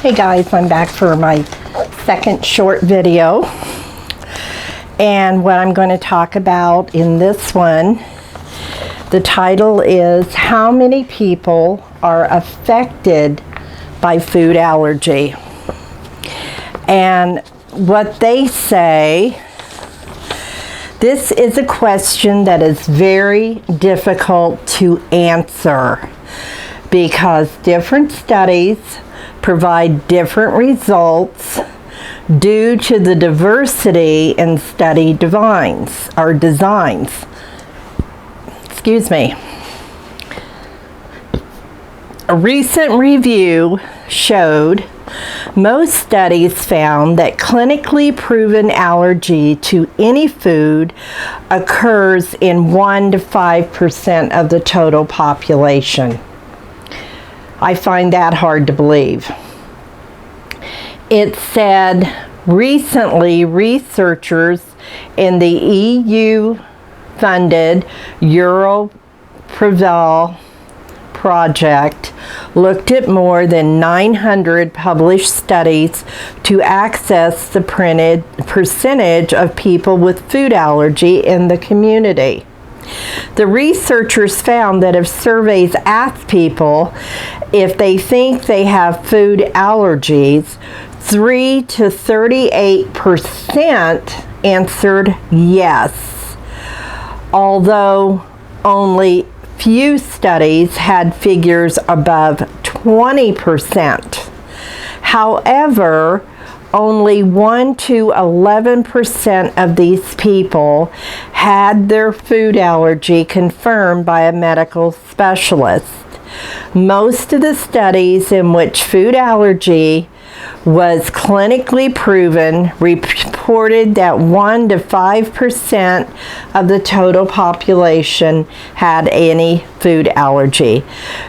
Hey guys, I'm back for my second short video, and what I'm going to talk about in this one, the title is How Many People Are Affected by Food Allergy? And what they say, this is a question that is very difficult to answer because different studies provide different results due to the diversity in study designs. Excuse me. A recent review showed most studies found that clinically proven allergy to any food occurs in 1 to 5% of the total population. I find that hard to believe. It said recently researchers in the EU-funded Europreval project looked at more than 900 published studies to access the percentage of people with food allergy in the community. The researchers found that if surveys asked people if they think they have food allergies, 3 to 38% answered yes, although only few studies had figures above 20%. However, only 1 to 11% of these people had their food allergy confirmed by a medical specialist. Most of the studies in which food allergy was clinically proven reported that 1 to 5% of the total population had any food allergy.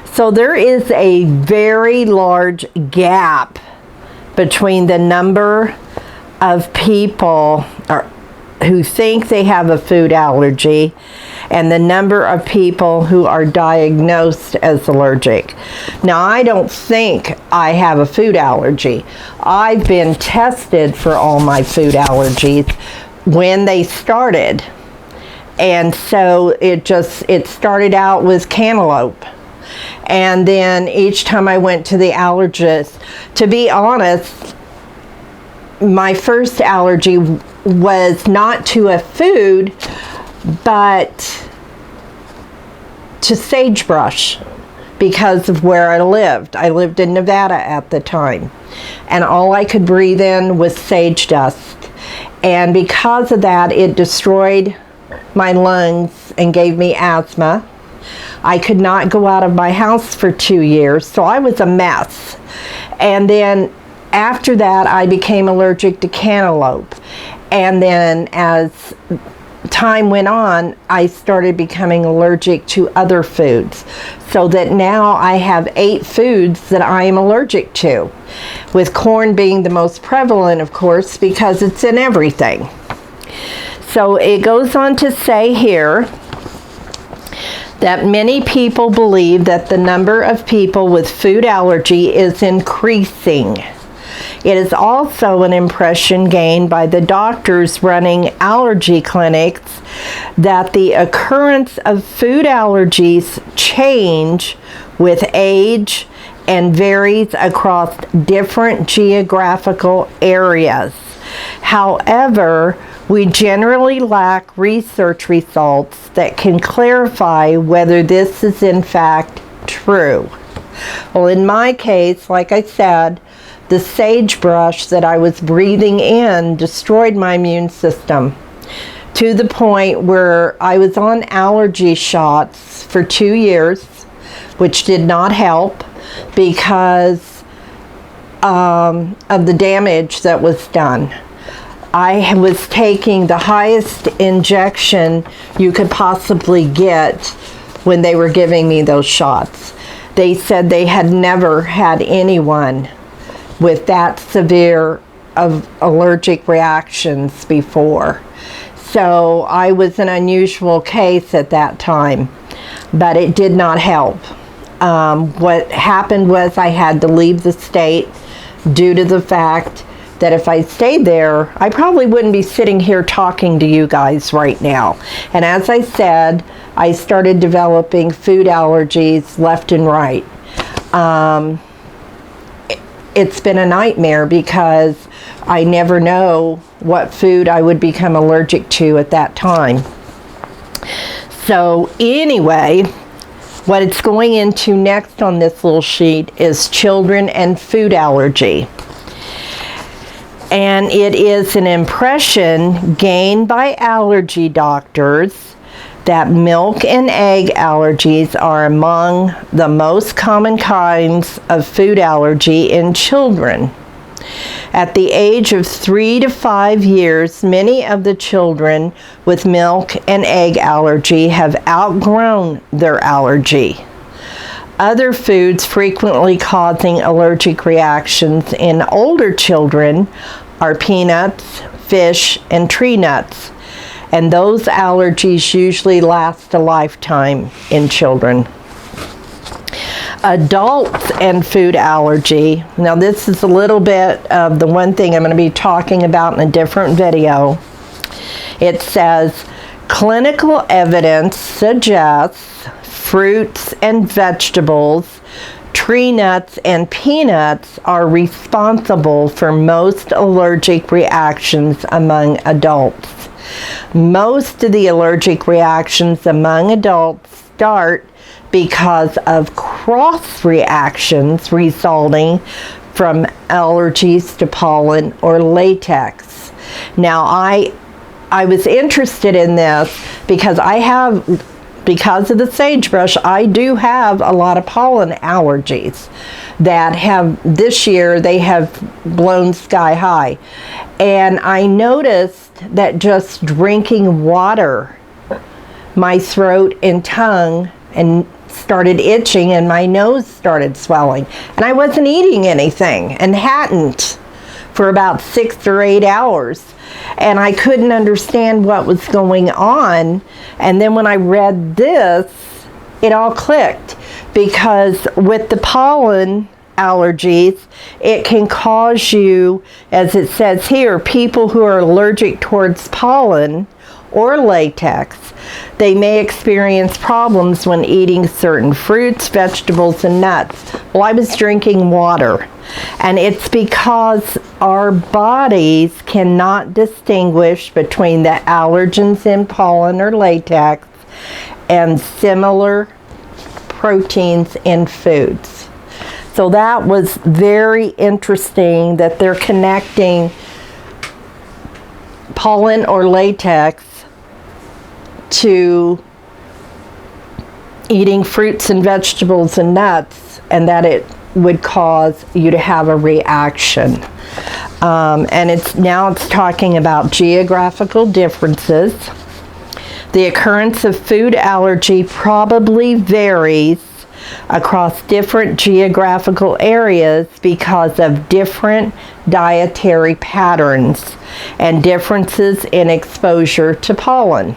So there is a very large gap between the number of people who think they have a food allergy and the number of people who are diagnosed as allergic. Now, I don't think I have a food allergy. I've been tested for all my food allergies when they started. And so it started out with cantaloupe. And then each time I went to the allergist, to be honest, my first allergy was not to a food, but to sagebrush because of where I lived. I lived in Nevada at the time, and all I could breathe in was sage dust. And because of that, it destroyed my lungs and gave me asthma. I could not go out of my house for 2 years, so I was a mess. And then after that, I became allergic to cantaloupe. And then as time went on, I started becoming allergic to other foods. So that now I have 8 foods that I am allergic to, with corn being the most prevalent, of course, because it's in everything. So it goes on to say here that many people believe that the number of people with food allergy is increasing. It is also an impression gained by the doctors running allergy clinics that the occurrence of food allergies change with age and varies across different geographical areas. However, we generally lack research results that can clarify whether this is in fact true. Well, in my case, like I said, the sagebrush that I was breathing in destroyed my immune system to the point where I was on allergy shots for 2 years, which did not help because of the damage that was done. I was taking the highest injection you could possibly get when they were giving me those shots. They said they had never had anyone with that severe of allergic reactions before. So I was an unusual case at that time, but it did not help. What happened was I had to leave the state due to the fact that if I stayed there, I probably wouldn't be sitting here talking to you guys right now. And as I said, I started developing food allergies left and right. It's been a nightmare because I never know what food I would become allergic to at that time. So anyway, what it's going into next on this little sheet is children and food allergy. And it is an impression gained by allergy doctors that milk and egg allergies are among the most common kinds of food allergy in children. At the age of 3 to 5 years, many of the children with milk and egg allergy have outgrown their allergy. Other foods frequently causing allergic reactions in older children are peanuts, fish, and tree nuts. And those allergies usually last a lifetime in children. Adults and food allergy. Now this is a little bit of the one thing I'm going to be talking about in a different video. It says, clinical evidence suggests fruits and vegetables, tree nuts and peanuts are responsible for most allergic reactions among adults. Most of the allergic reactions among adults start because of cross reactions resulting from allergies to pollen or latex. Now I was interested in this because because of the sagebrush, I do have a lot of pollen allergies that this year they have blown sky high. And I noticed that just drinking water, my throat and tongue and started itching and my nose started swelling. And I wasn't eating anything and hadn't for about 6 or 8 hours. And I couldn't understand what was going on. And then when I read this, it all clicked. Because with the pollen allergies, it can cause you, as it says here, people who are allergic towards pollen or latex, they may experience problems when eating certain fruits, vegetables, and nuts. Well, I was drinking water. And it's because our bodies cannot distinguish between the allergens in pollen or latex and similar proteins in foods. So that was very interesting that they're connecting pollen or latex to eating fruits and vegetables and nuts, and that it would cause you to have a reaction. And it's talking about geographical differences. The occurrence of food allergy probably varies across different geographical areas because of different dietary patterns and differences in exposure to pollen.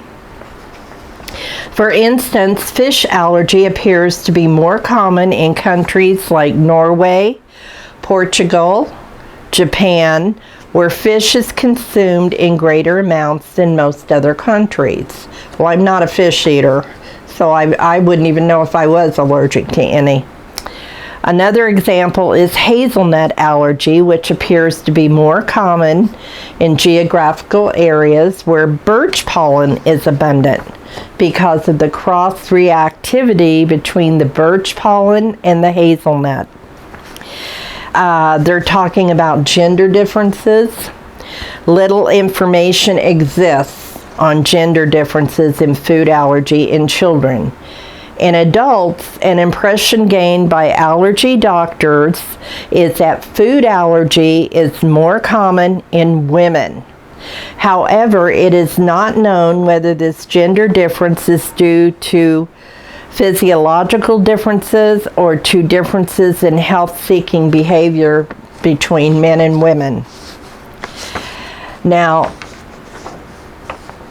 For instance, fish allergy appears to be more common in countries like Norway, Portugal, Japan, where fish is consumed in greater amounts than most other countries. Well, I'm not a fish eater, so I wouldn't even know if I was allergic to any. Another example is hazelnut allergy, which appears to be more common in geographical areas where birch pollen is abundant because of the cross-reactivity between the birch pollen and the hazelnut. They're talking about gender differences. Little information exists on gender differences in food allergy in children. In adults, an impression gained by allergy doctors is that food allergy is more common in women. However, it is not known whether this gender difference is due to physiological differences or to differences in health-seeking behavior between men and women. Now,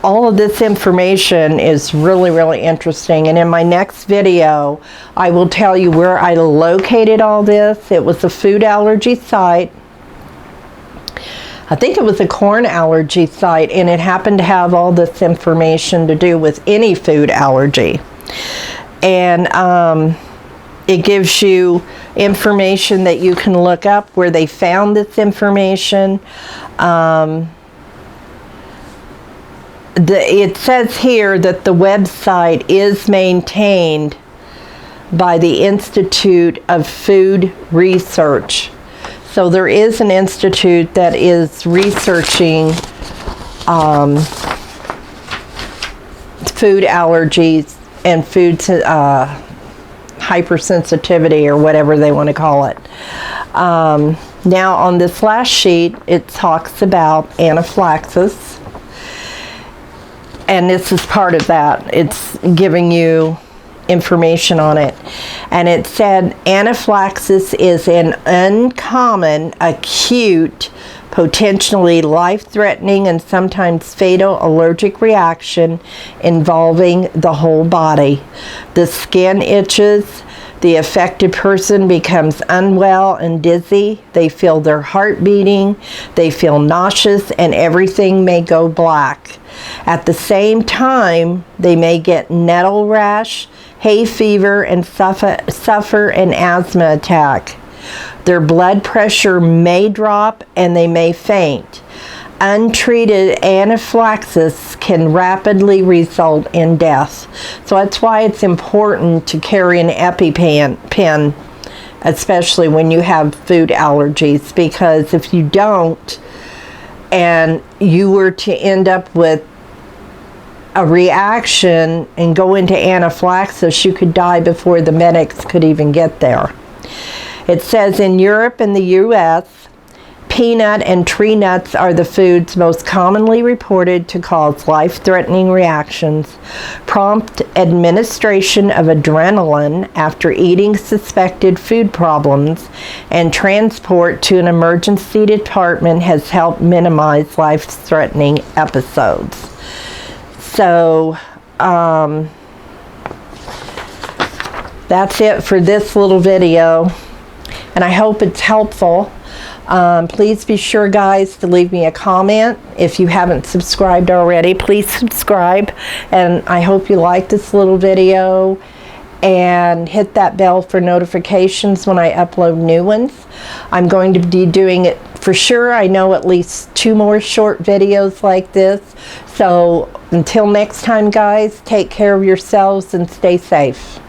all of this information is really, really interesting, and in my next video I will tell you where I located all this. It was a food allergy site, I think it was a corn allergy site, and it happened to have all this information to do with any food allergy. And it gives you information that you can look up where they found this information. It says here that the website is maintained by the Institute of Food Research. So there is an institute that is researching food allergies and food hypersensitivity, or whatever they want to call it. Now on this last sheet, it talks about anaphylaxis. And this is part of that. It's giving you information on it. And it said anaphylaxis is an uncommon, acute, potentially life-threatening and sometimes fatal allergic reaction involving the whole body. The skin itches. The affected person becomes unwell and dizzy. They feel their heart beating. They feel nauseous, and everything may go black. At the same time, they may get nettle rash, hay fever, and suffer an asthma attack. Their blood pressure may drop, and they may faint. Untreated anaphylaxis can rapidly result in death. So that's why it's important to carry an EpiPen, especially when you have food allergies, because if you don't, and you were to end up with a reaction and go into anaphylaxis, you could die before the medics could even get there. It says in Europe and the US, peanut and tree nuts are the foods most commonly reported to cause life-threatening reactions. Prompt administration of adrenaline after eating suspected food problems and transport to an emergency department has helped minimize life-threatening episodes. So, that's it for this little video, and I hope it's helpful. Please be sure, guys, to leave me a comment. If you haven't subscribed already, please subscribe. And I hope you like this little video, and hit that bell for notifications when I upload new ones. I'm going to be doing it for sure. I know at least 2 more short videos like this. So until next time, guys, take care of yourselves and stay safe.